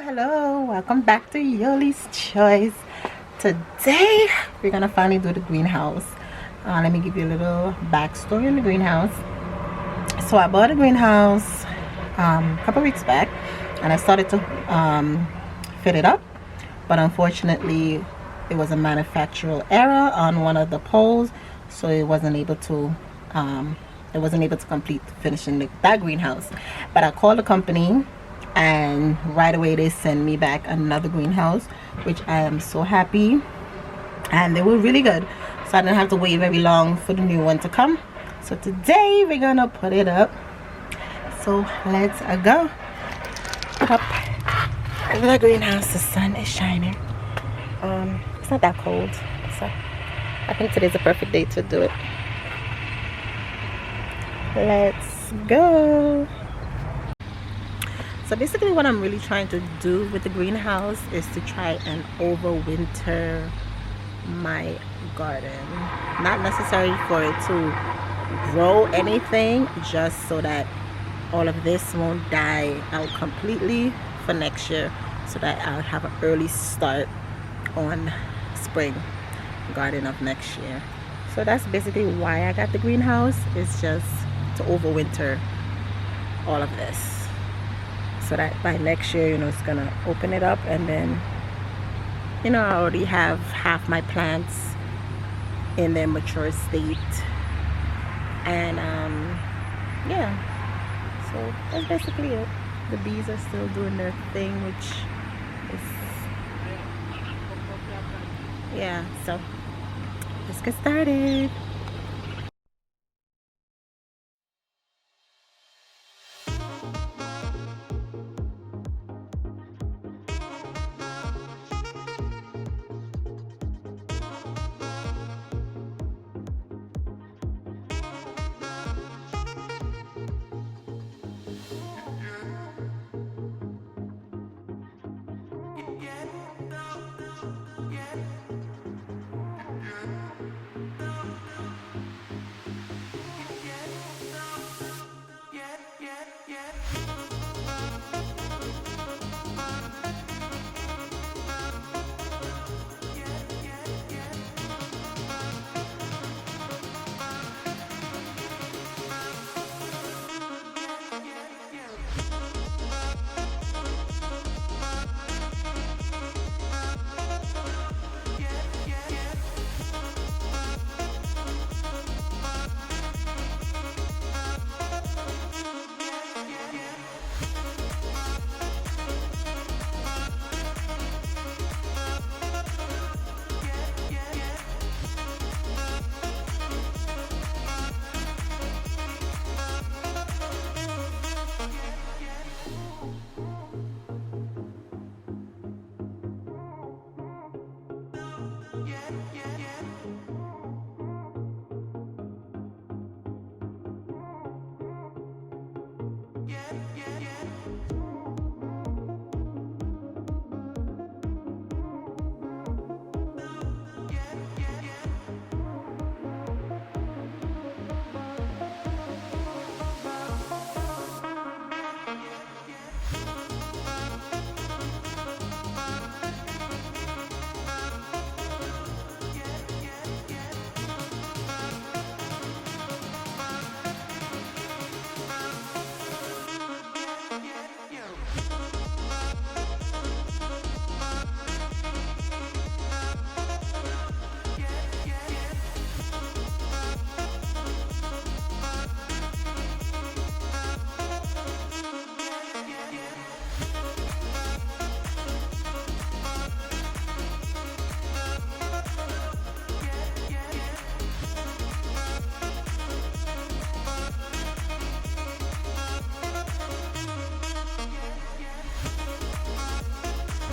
Hello, welcome back to Yolee's Choice. Today we're gonna finally do the greenhouse. Let me give you a little backstory on the greenhouse. So I bought a greenhouse a couple weeks back and I started to fit it up, but unfortunately it was a manufacturer error on one of the poles, so it wasn't able to complete finishing that greenhouse. But I called the company and right away they sent me back another greenhouse, which I am so happy, and they were really good, so I didn't have to wait very long for the new one to come. So today we're gonna put it up, so let's go up the greenhouse. The sun is shining. It's not that cold, so I think today's a perfect day to do it. Let's go. So basically what I'm really trying to do with the greenhouse is to try and overwinter my garden. Not necessarily for it to grow anything, just so that all of this won't die out completely for next year, so that I'll have an early start on spring garden of next year. So that's basically why I got the greenhouse, is just to overwinter all of this, so that by next year, it's gonna open it up, and then I already have half my plants in their mature state, and yeah, so that's basically it. The bees are still doing their thing, which is, yeah, so let's get started.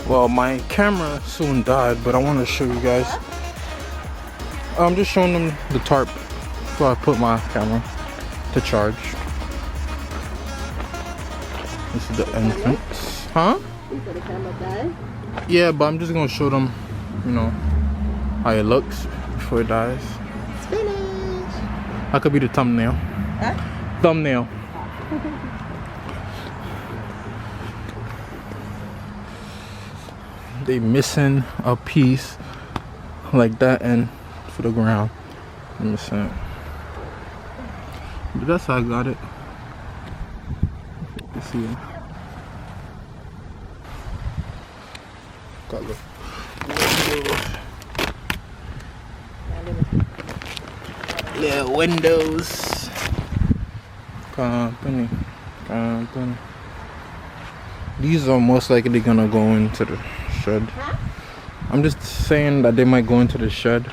Well, my camera soon died, but I want to show you guys. I'm just showing them the tarp before I put my camera to charge. This is the entrance. Huh? The camera died? Yeah, but I'm just gonna show them, how it looks before it dies. It's finished. That could be the thumbnail. Huh? Thumbnail. they missing a piece like that and for the ground. Missing. But that's how I got it. You see it. Got the little windows. Company. These are most likely gonna go into the shed. I'm just saying that they might go into the shed.